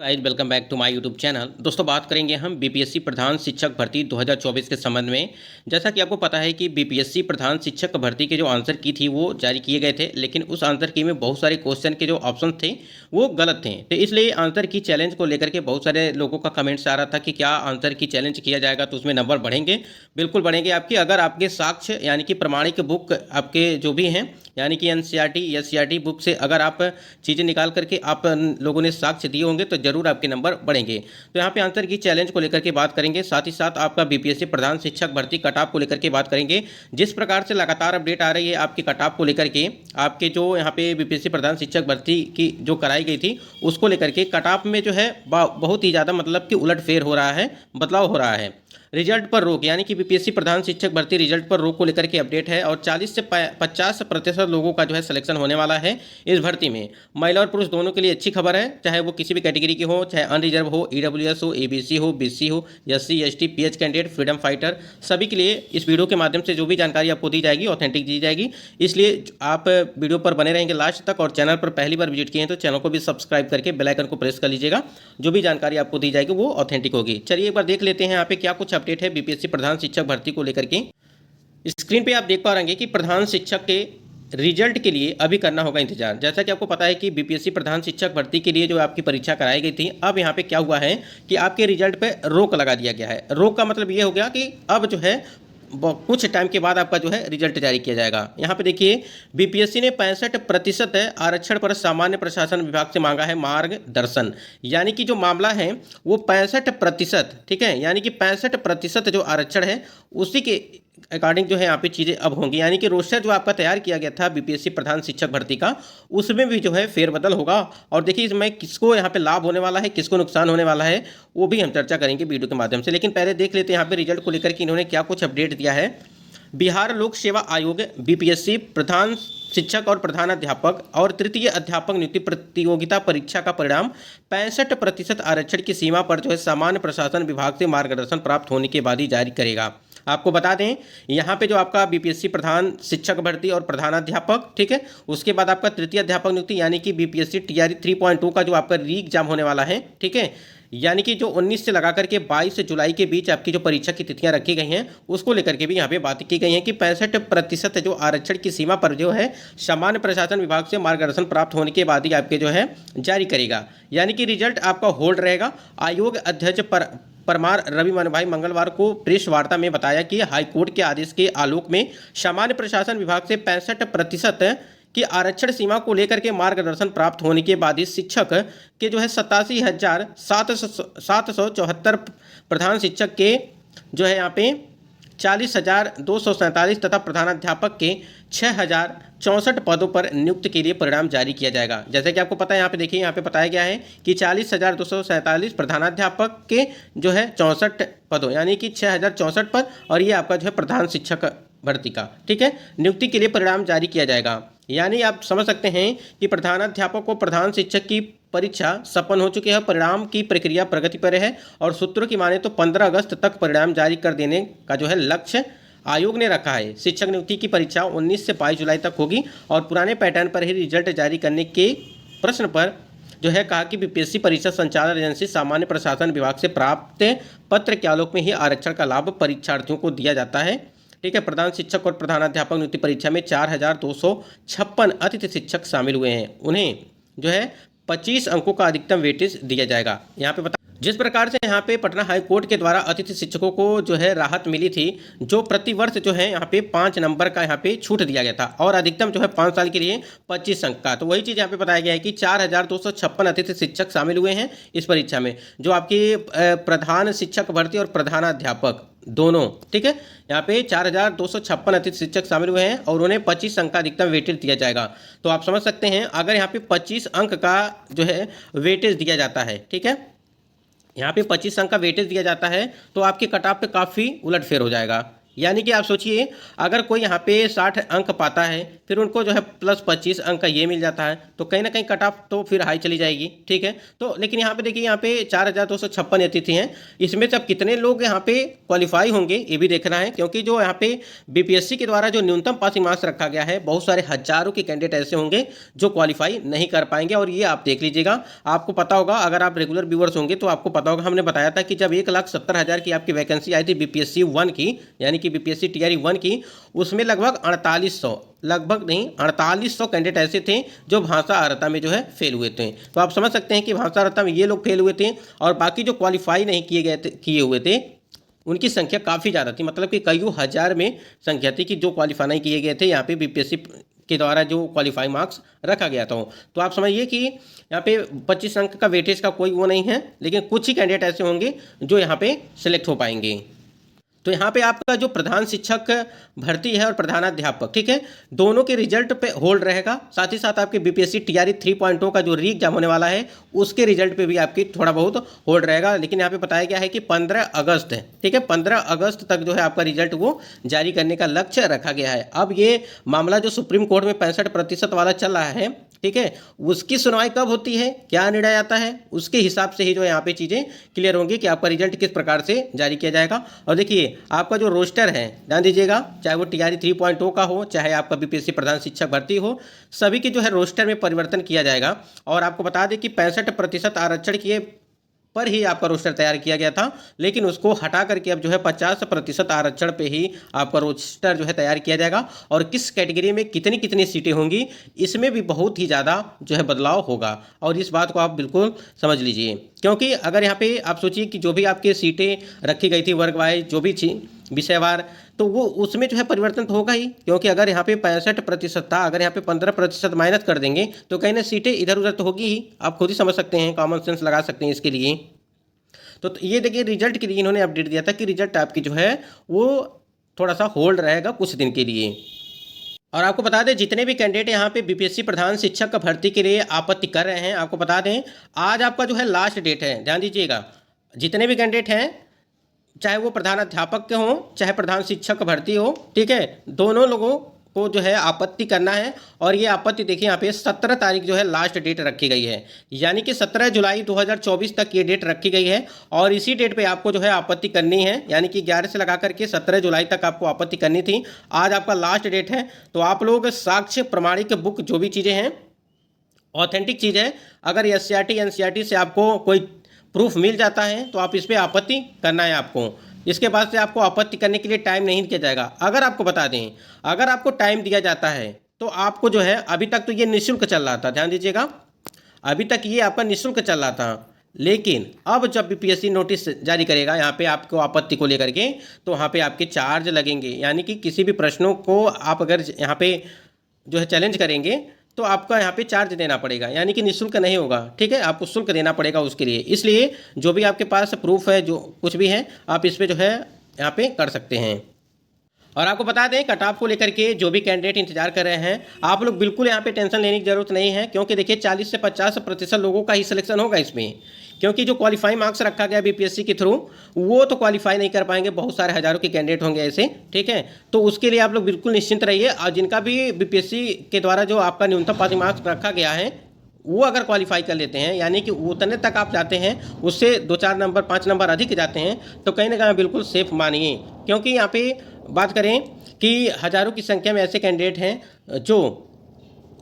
Guys welcome back to my YouTube channel. दोस्तों बात करेंगे हम बीपीएससी प्रधान शिक्षक भर्ती 2024 के संबंध में। जैसा कि आपको पता है कि बीपीएससी प्रधान शिक्षक भर्ती के जो आंसर की थी वो जारी किए गए थे, लेकिन उस आंसर की में बहुत सारे क्वेश्चन के जो ऑप्शन थे वो गलत थे। तो इसलिए आंसर की चैलेंज को लेकर के बहुत सारे लोगों का कमेंट्स आ रहा था कि क्या आंसर की चैलेंज किया जाएगा तो उसमें नंबर बढ़ेंगे। बिल्कुल बढ़ेंगे आपकी, अगर आपके साक्ष्य यानी कि प्रमाणिक बुक आपके जो भी हैं यानी कि एनसीईआरटी एससीईआरटी बुक से अगर आप चीज़ें निकाल करके आप लोगों ने साक्ष्य दिए होंगे तो जरूर आपके नंबर बढ़ेंगे। तो यहाँ पे आंसर की चैलेंज को लेकर के बात करेंगे, साथ ही साथ आपका बीपीएससी प्रधान शिक्षक भर्ती कट ऑफ को लेकर के बात करेंगे। जिस प्रकार से लगातार अपडेट आ रही है आपकी कट ऑफ को लेकर के, आपके जो यहाँ पे बीपीएससी प्रधान शिक्षक भर्ती की जो कराई गई थी उसको लेकर के कट ऑफ में जो है बहुत ही ज़्यादा मतलब कि उलटफेर हो रहा है, बदलाव हो रहा है। रिजल्ट पर रोक यानी कि बीपीएससी प्रधान शिक्षक भर्ती रिजल्ट पर रोक को लेकर के अपडेट है और 40 से 50% लोगों का जो है सिलेक्शन होने वाला है इस भर्ती में। महिला और पुरुष दोनों के लिए अच्छी खबर है, चाहे वो किसी भी कैटेगरी के हो, चाहे अनरिजर्व हो, ईडब्ल्यूएस हो, एबीसी हो, बीसी हो, SC ST, pH candidate, freedom fighter, सभी के लिए इस वीडियो के माध्यम से जो भी जानकारी आपको दी जाएगी ऑथेंटिक दी जाएगी। इसलिए आप वीडियो पर बने रहेंगे लास्ट तक और चैनल पर पहली बार विजिट किए हैं तो चैनल को भी सब्सक्राइब करके बेल आइकन को प्रेस कर लीजिएगा। जो भी जानकारी आपको दी जाएगी वो ऑथेंटिक होगी। चलिए एक बार देख लेते हैं यहाँ पे क्या कुछ अपडेट है बीपीएससी प्रधान शिक्षक भर्ती को लेकर के। स्क्रीन पे आप देख पा रहे हैं कि प्रधान शिक्षक के रिजल्ट के लिए अभी करना होगा इंतजार। जैसा कि आपको पता है कि बीपीएससी प्रधान शिक्षक भर्ती के लिए जो आपकी परीक्षा कराई गई थी, अब यहाँ पे क्या हुआ है कि आपके रिजल्ट पे रोक लगा दिया गया है। रोक का मतलब ये हो गया कि अब जो है कुछ टाइम के बाद आपका जो है रिजल्ट जारी किया जाएगा। यहाँ पे देखिए बीपीएससी ने 65% आरक्षण पर सामान्य प्रशासन विभाग से मांगा है मार्गदर्शन, यानी कि जो मामला है वो 65%, ठीक है, यानी कि 65% जो आरक्षण है उसी के अकॉर्डिंग जो है यहाँ पे चीज़ें अब होंगी। यानी कि रोस्टर जो आपका तैयार किया गया था बीपीएससी प्रधान शिक्षक भर्ती का उसमें भी जो है फेरबदल होगा। और देखिए इसमें किसको यहाँ पे लाभ होने वाला है, किसको नुकसान होने वाला है, वो भी हम चर्चा करेंगे वीडियो के माध्यम से। लेकिन पहले देख लेते हैं यहाँ पे रिजल्ट को लेकर के इन्होंने क्या कुछ अपडेट दिया है। बिहार लोक सेवा आयोग बीपीएससी प्रधान शिक्षक और प्रधानाध्यापक और तृतीय अध्यापक नियुक्ति प्रतियोगिता परीक्षा का परिणाम 65% आरक्षण की सीमा पर जो है सामान्य प्रशासन विभाग से मार्गदर्शन प्राप्त होने के बाद ही जारी करेगा। आपको बता दें यहाँ पे जो आपका बीपीएससी प्रधान शिक्षक भर्ती और प्रधानाध्यापक, ठीक है, उसके बाद आपका तृतीय अध्यापक नियुक्ति यानी कि बीपीएससी टीआरई 3.2 का जो आपका री एग्जाम होने वाला है, ठीक है, यानी कि जो 19 से लगा करके 22 जुलाई के बीच आपकी जो परीक्षा की तिथियां रखी गई हैं उसको लेकर के भी यहाँ पे बात की गई है कि 65% जो आरक्षण की सीमा पर जो है सामान्य प्रशासन विभाग से मार्गदर्शन प्राप्त होने के बाद ही आपके जो है जारी करेगा। यानी कि रिजल्ट आपका होल्ड रहेगा। आयोग अध्यक्ष परमार रवि मनभाई मंगलवार को प्रेस वार्ता में बताया कि हाईकोर्ट के आदेश के आलोक में सामान्य प्रशासन विभाग से 65% कि आरक्षण सीमा को लेकर के मार्गदर्शन प्राप्त होने के बाद ही शिक्षक के जो है 87,774 प्रधान शिक्षक के जो है यहाँ पे 40,247 तथा प्रधानाध्यापक के 6,064 पदों पर नियुक्त के लिए परिणाम जारी किया जाएगा। जैसे कि आपको पता है यहाँ पे देखिए यहाँ पे बताया गया है कि 40,247 प्रधानाध्यापक के जो है 64 पदों यानी कि 6,064 पद और ये आपका जो है प्रधान शिक्षक भर्ती का, ठीक है, नियुक्ति के लिए परिणाम जारी किया जाएगा। यानी आप समझ सकते हैं कि प्रधानाध्यापक को प्रधान शिक्षक की परीक्षा संपन्न हो चुकी है, परिणाम की प्रक्रिया प्रगति पर है और सूत्रों की माने तो 15 अगस्त तक परिणाम जारी कर देने का जो है लक्ष्य आयोग ने रखा है। शिक्षक नियुक्ति की परीक्षा 19 से 22 जुलाई तक होगी और पुराने पैटर्न पर ही रिजल्ट जारी करने के प्रश्न पर जो है कहा कि बीपीएससी परीक्षा संचालन एजेंसी सामान्य प्रशासन विभाग से प्राप्त पत्र के आलोक में ही आरक्षण का लाभ परीक्षार्थियों को दिया जाता है, ठीक है। प्रधान शिक्षक और प्रधानाध्यापक नियुक्ति परीक्षा में 4,256 अतिथि शिक्षक शामिल हुए हैं, उन्हें जो है 25 अंकों का अधिकतम वेटेज दिया जाएगा। यहाँ पे बता जिस प्रकार से यहाँ पे पटना हाई कोर्ट के द्वारा अतिथि शिक्षकों को जो है राहत मिली थी, जो प्रतिवर्ष जो है यहाँ पे 5 नंबर का यहाँ पे छूट दिया गया था और अधिकतम जो है 5 साल के लिए 25 अंक का, तो वही चीज़ यहाँ पे बताया गया है कि 4,256 अतिथि शिक्षक शामिल हुए हैं इस परीक्षा में, जो आपकी प्रधान शिक्षक भर्ती और प्रधानाध्यापक दोनों, ठीक है। यहाँ पे 4,256 अतिथि शिक्षक शामिल हुए हैं और उन्हें 25 अंक का अधिकतम वेटेज दिया जाएगा। तो आप समझ सकते हैं अगर यहाँ पे 25 अंक का जो है वेटेज दिया जाता है, ठीक है, यहाँ पे 25 अंक का वेटेज दिया जाता है तो आपके कट ऑफ पे काफ़ी उलटफेर हो जाएगा। यानी कि आप सोचिए, अगर कोई यहाँ पे 60 अंक पाता है, फिर उनको जो है प्लस 25 अंक का ये मिल जाता है, तो कहीं ना कहीं कट ऑफ तो फिर हाई चली जाएगी। ठीक है, तो लेकिन यहाँ पे देखिए, यहाँ पे 4256 अतिथि हैं, इसमें से अब कितने लोग यहाँ पे क्वालिफाई होंगे ये भी देखना है, क्योंकि जो यहाँ पे बीपीएससी के द्वारा जो न्यूनतम पासिंग मार्क्स रखा गया है, बहुत सारे हजारों के कैंडिडेट ऐसे होंगे जो क्वालिफाई नहीं कर पाएंगे। और ये आप देख लीजिएगा, आपको पता होगा, अगर आप रेगुलर व्यूअर्स होंगे तो आपको पता होगा, हमने बताया था कि जब 1,70,000 की आपकी वैकेंसी आई थी बीपीएससी 1 की, यानी कि बीपीएससी टीआरई 1 की, उसमें लगभग 4800, लगभग नहीं 4800 कैंडिडेट ऐसे थे जो भाषा अर्हता में जो है फेल हुए थे। तो आप समझ सकते हैं कि भाषा अर्हता में ये लोग फेल हुए थे, और बाकी जो क्वालिफाई नहीं किए हुए थे उनकी संख्या काफ़ी ज़्यादा थी, मतलब कि कई हज़ार में संख्या थी कि जो क्वालिफाई नहीं किए गए थे यहाँ पे बीपीएससी के द्वारा जो क्वालिफाई मार्क्स रखा गया था। तो आप समझिए कि यहाँ पे 25 अंक का वेटेज का कोई वो नहीं है, लेकिन कुछ ही कैंडिडेट ऐसे होंगे जो यहाँ पे सिलेक्ट हो पाएंगे। तो यहाँ पे आपका जो प्रधान शिक्षक भर्ती है और प्रधानाध्यापक, ठीक है, दोनों के रिजल्ट पे होल्ड रहेगा। साथ ही साथ आपके बीपीएससी टीआरई 3.0 का जो री एग्जाम होने वाला है उसके रिजल्ट पे भी आपकी थोड़ा बहुत होल्ड रहेगा। लेकिन यहाँ पे बताया गया है कि 15 अगस्त है, ठीक है, 15 अगस्त तक जो है आपका रिजल्ट वो जारी करने का लक्ष्य रखा गया है। अब ये मामला जो सुप्रीम कोर्ट में 65% वाला चल रहा है, ठीक है, उसकी सुनवाई कब होती है, क्या निर्णय आता है, उसके हिसाब से ही जो यहाँ पे चीज़ें क्लियर होंगी कि आपका रिजल्ट किस प्रकार से जारी किया जाएगा। और देखिए, आपका जो रोस्टर है ध्यान दीजिएगा, चाहे वो टीआरई 3.0 का हो, चाहे आपका बीपीएससी प्रधान शिक्षक भर्ती हो, सभी की जो है रोस्टर में परिवर्तन किया जाएगा। और आपको बता दें कि 65% आरक्षण किए पर ही आपका रोस्टर तैयार किया गया था, लेकिन उसको हटा करके अब जो है 50% आरक्षण पे ही आपका रोस्टर जो है तैयार किया जाएगा। और किस कैटेगरी में कितनी कितनी सीटें होंगी, इसमें भी बहुत ही ज़्यादा जो है बदलाव होगा। और इस बात को आप बिल्कुल समझ लीजिए, क्योंकि अगर यहाँ पे आप सोचिए कि जो भी आपके सीटें रखी गई थी वर्ग वाइज, जो भी थी विषयवार, तो वो उसमें जो है परिवर्तन तो होगा ही, क्योंकि अगर यहाँ पे 65% था, अगर यहाँ पे 15% माइनस कर देंगे तो कहीं ना सीटें इधर उधर तो होगी ही। आप खुद ही समझ सकते हैं, कॉमन सेंस लगा सकते हैं इसके लिए। तो ये देखिए, रिजल्ट के लिए इन्होंने अपडेट दिया था कि रिजल्ट आपकी जो है वो थोड़ा सा होल्ड रहेगा कुछ दिन के लिए। और आपको बता दें, जितने भी कैंडिडेट यहाँ पे बीपीएससी प्रधान शिक्षक का भर्ती के लिए आपत्ति कर रहे हैं, आपको बता दें आज आपका जो है लास्ट डेट है। ध्यान दीजिएगा, जितने भी कैंडिडेट हैं, चाहे वो प्रधान अध्यापक के हों, चाहे प्रधान शिक्षक भर्ती हो, ठीक है, दोनों लोगों को जो है आपत्ति करना है। और ये आपत्ति देखिए, यहाँ पे 17 तारीख जो है लास्ट डेट रखी गई है, यानी कि 17 जुलाई 2024 तक ये डेट रखी गई है। और इसी डेट पे आपको जो है आपत्ति करनी है, यानी कि 11 से लगा करके 17 जुलाई तक आपको आपत्ति करनी थी। आज आपका लास्ट डेट है। तो आप लोग साक्ष्य प्रमाणिक बुक, जो भी चीज़ें हैं ऑथेंटिक चीज़ है, अगर एससीईआरटी एनसीईआरटी से आपको कोई प्रूफ मिल जाता है तो आप इस पर आपत्ति करना है आपको। इसके बाद से आपको आपत्ति करने के लिए टाइम नहीं दिया जाएगा। अगर आपको बता दें, अगर आपको टाइम दिया जाता है तो आपको जो है, अभी तक तो ये निःशुल्क चल रहा था, ध्यान दीजिएगा, अभी तक ये आपका निःशुल्क चल रहा था, लेकिन अब जब बीपीएससी नोटिस जारी करेगा यहाँ पे आपको आपत्ति को लेकर के, तो वहाँ पे आपके चार्ज लगेंगे। यानी कि किसी भी प्रश्नों को आप अगर यहाँ पे जो है चैलेंज करेंगे तो आपका यहाँ पे चार्ज देना पड़ेगा, यानी कि निःशुल्क नहीं होगा, ठीक है, आपको शुल्क देना पड़ेगा उसके लिए। इसलिए जो भी आपके पास प्रूफ है, जो कुछ भी है, आप इस पे जो है यहाँ पे कर सकते हैं। और आपको बता दें, कट ऑफ को लेकर के जो भी कैंडिडेट इंतजार कर रहे हैं, आप लोग बिल्कुल यहाँ पे टेंशन लेने की जरूरत नहीं है, क्योंकि देखिए 40 से 50% लोगों का ही सिलेक्शन होगा इसमें, क्योंकि जो क्वालिफाई मार्क्स रखा गया बीपीएससी के थ्रू, वो तो क्वालिफाई नहीं कर पाएंगे, बहुत सारे हजारों के कैंडिडेट होंगे ऐसे, ठीक है। तो उसके लिए आप लोग बिल्कुल निश्चिंत रहिए। और जिनका भी बीपीएससी के द्वारा जो आपका न्यूनतम पासिंग मार्क्स रखा गया है, वो अगर क्वालिफाई कर लेते हैं, यानी कि उतने तक आप जाते हैं, उससे 2-4 नंबर 5 नंबर अधिक जाते हैं, तो कहीं ना कहीं बिल्कुल सेफ मानिए। क्योंकि यहाँ पे बात करें कि हज़ारों की संख्या में ऐसे कैंडिडेट हैं जो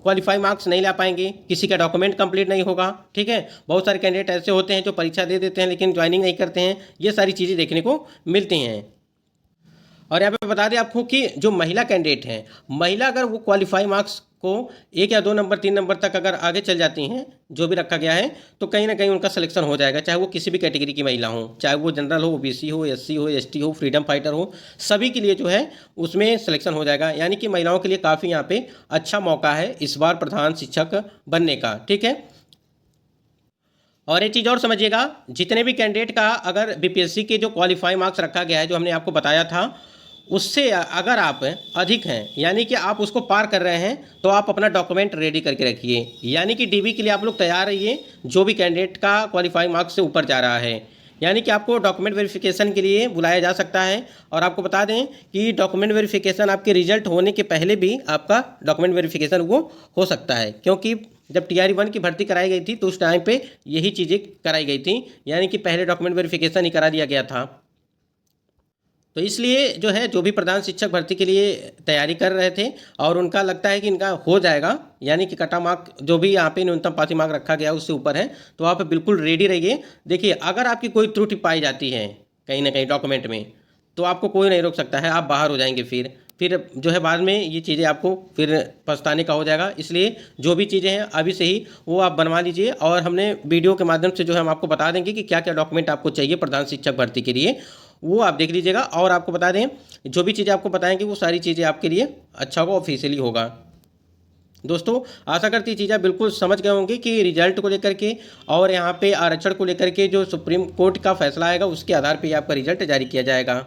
क्वालिफाई मार्क्स नहीं ला पाएंगे, किसी का डॉक्यूमेंट कंप्लीट नहीं होगा, ठीक है। बहुत सारे कैंडिडेट ऐसे होते हैं जो परीक्षा दे देते हैं लेकिन ज्वाइनिंग नहीं करते हैं। ये सारी चीज़ें देखने को मिलती हैं। और यहाँ पे बता दें आपको कि जो महिला कैंडिडेट हैं, महिला अगर वो क्वालिफाई मार्क्स को 1 या 2 नंबर 3 नंबर तक अगर आगे चल जाती हैं, जो भी रखा गया है, तो कहीं ना कहीं उनका सिलेक्शन हो जाएगा, चाहे वो किसी भी कैटेगरी की महिला हो, चाहे वो जनरल हो, ओबीसी हो, एससी हो, एसटी हो, फ्रीडम फाइटर हो, सभी के लिए जो है उसमें सिलेक्शन हो जाएगा। यानी कि महिलाओं के लिए काफ़ी यहाँ पे अच्छा मौका है इस बार प्रधान शिक्षक बनने का, ठीक है। और एक चीज़ और समझिएगा, जितने भी कैंडिडेट का अगर बीपीएससी के जो क्वालिफाई मार्क्स रखा गया है, जो हमने आपको बताया था, उससे अगर आप अधिक हैं, यानी कि आप उसको पार कर रहे हैं, तो आप अपना डॉक्यूमेंट रेडी करके रखिए। यानी कि डीबी के लिए आप लोग तैयार रहिए, जो भी कैंडिडेट का क्वालिफाई मार्क्स से ऊपर जा रहा है। यानी कि आपको डॉक्यूमेंट वेरिफिकेशन के लिए बुलाया जा सकता है। और आपको बता दें कि डॉक्यूमेंट वेरिफिकेशन आपके रिजल्ट होने के पहले भी आपका डॉक्यूमेंट वेरिफिकेशन वो हो सकता है, क्योंकि जब TRE 1 की भर्ती कराई गई थी तो उस टाइम पे यही चीज़ें कराई गई थी, यानी कि पहले डॉक्यूमेंट वेरिफिकेशन ही करा दिया गया था। तो इसलिए जो है, जो भी प्रधान शिक्षक भर्ती के लिए तैयारी कर रहे थे और उनका लगता है कि इनका हो जाएगा, यानी कि कटा मार्क जो भी यहाँ पे न्यूनतम पासिंग मार्क रखा गया उससे ऊपर है, तो आप बिल्कुल रेडी रहिए। देखिए, अगर आपकी कोई त्रुटि पाई जाती है कहीं ना कहीं डॉक्यूमेंट में, तो आपको कोई नहीं रोक सकता है, आप बाहर हो जाएंगे। फिर जो है बाद में ये चीज़ें आपको फिर पछताने का हो जाएगा। इसलिए जो भी चीज़ें हैं अभी से ही वो आप बनवा लीजिए, और हमने वीडियो के माध्यम से जो है हम आपको बता देंगे कि क्या क्या डॉक्यूमेंट आपको चाहिए प्रधान शिक्षक भर्ती के लिए, वो आप देख लीजिएगा। और आपको बता दें, जो भी चीज़ें आपको बताएंगे वो सारी चीज़ें आपके लिए अच्छा होगा, ऑफिशियली होगा। दोस्तों, आशा करती चीज़ें बिल्कुल समझ गए होंगे कि रिजल्ट को लेकर के और यहाँ पे आरक्षण को लेकर के जो सुप्रीम कोर्ट का फैसला आएगा उसके आधार पर आपका रिजल्ट जारी किया जाएगा।